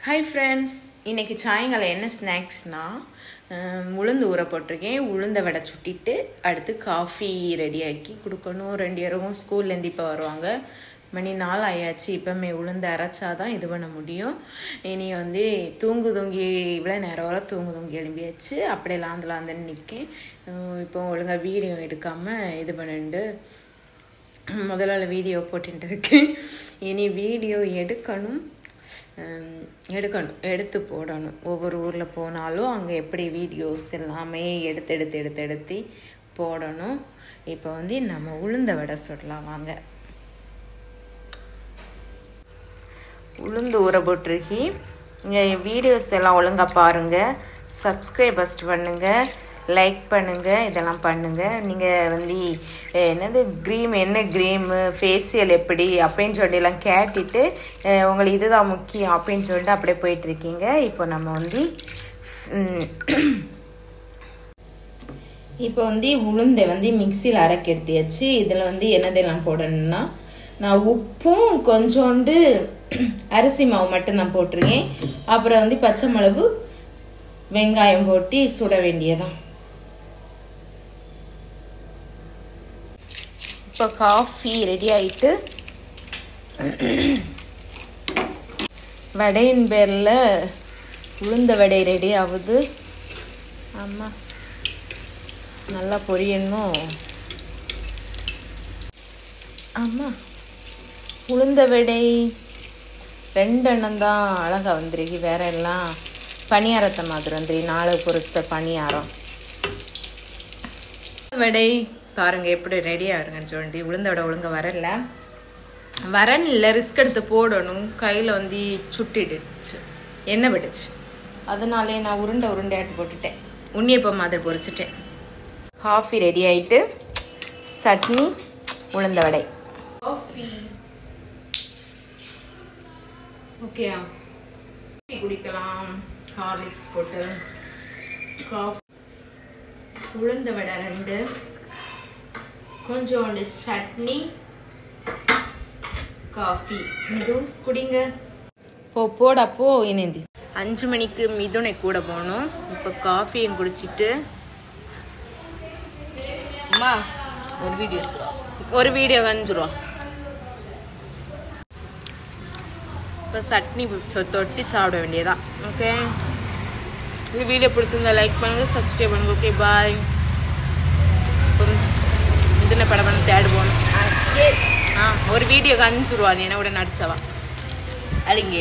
Hi friends, இன்னைக்கு சாயங்காலம் என்ன ஸ்நாக்ஸ்னா உளுந்து ஊற போட்டிருக்கேன். உளுந்த வடை சுட்டிட்டு அடுத்து காஃபி ரெடி ஆக்கி கொடுக்கணும். 2 பேரும் ஸ்கூல்லேருந்து இப்போ வருவாங்க. மணி 4 ஆயாச்சு. இப்போமே உளுந்து அரைச்சாதான் இது பண்ண முடியும். இனி தூங்கி இவ்வளோ நேரம் வர தூங்கி எழும்பியாச்சு. அப்படியே லாந்துன்னு நிற்கேன். இப்போ ஒழுங்காக வீடியோ எடுக்காமல் இது பண்ணிட்டு முதல்ல வீடியோ போட்டுட்டு இருக்கேன். இனி வீடியோ எடுத்து போடணும். ஒவ்வொரு ஊரில் போனாலும் அங்கே எப்படி வீடியோஸ் எல்லாமே எடுத்து போடணும். இப்போ நம்ம உளுந்த வடை சுடலாம் வாங்க. உளுந்து ஊற போட்டிருக்கி. இங்கே வீடியோஸ் எல்லாம் ஒழுங்காக பாருங்கள். சப்ஸ்கிரைப் ஃபஸ்ட் பண்ணுங்கள், லைக் பண்ணுங்கள், இதெல்லாம் பண்ணுங்கள். நீங்கள் என்னது என்ன க்ரீமு ஃபேஷியல் எப்படி அப்படின்னு சொல்லிலாம் கேட்டுட்டு உங்களுக்கு இதுதான் முக்கியம் அப்படின்னு சொல்லிட்டு அப்படியே போயிட்டுருக்கீங்க. இப்போ நம்ம இப்போ உளுந்தை மிக்சியில் அரைக்க எடுத்தியாச்சு. இதில் என்னதெல்லாம் போடணும்னா நான் உப்பும் கொஞ்சோண்டு அரிசி மாவு மட்டும்தான் போட்டிருக்கேன். அப்புறம் பச்சை மிளகு வெங்காயம் போட்டு சுட வேண்டியதான். இப்போ காஃபி ரெடி ஆகிட்டு வடையின் பேரில் உளுந்த வடை ரெடி ஆகுது. ஆமாம், நல்லா பொரியணும். ஆமாம், உளுந்த வடை 2 எண்ணம் தான் அழகாக வந்துருக்கு. வேற எல்லாம் பணியாரத்தை மாதிரி வந்துரு. 4 பொரிச்ச பணியாரம் வடை பாருங்க எப்படி ரெடி ஆகுங்கன்னு சொல்லிட்டு. உளுந்த வடை ஒழுங்காக வரல ரிஸ்க் எடுத்து போடணும். கையில் சுட்டிடுச்சு, எண்ணெய் விட்டுச்சு. அதனாலே நான் உருண்டை எடுத்து போட்டுட்டேன். உண்ணியப்பம் மாதிரி பொரிச்சிட்டேன். காஃபி ரெடி ஆகிட்டு சட்னி உளுந்த வடை. காஃபி ஓகேயா, காஃபி குடிக்கலாம். ஹார்லிக்ஸ் போட்டு காஃபி, உளுந்த வடை 2, கொஞ்சோண்டு சட்னி, காஃபி. மிதுன்ஸ் குடிங்க. போடாப்போ இணைந்து 5 மணிக்கு மிதுனை கூட போகணும். இப்போ காஃபியும் குடிச்சிட்டு அம்மா ஒரு வீடியோ கஞ்சிரும். இப்போ சட்னி தொட்டி சாப்பிட வேண்டியதான். ஓகே, இந்த வீடியோ பிடிச்சிருந்தா லைக் பண்ணுங்கள், சப்ஸ்கிரைப் பண்ணுங்கள். ஓகே, பாய். இதுன்னு படம் தேடு போகணும். ஒரு வீடியோ கஞ்சிருவா, நீ என்ன கூட நடிச்சவா அழிங்க.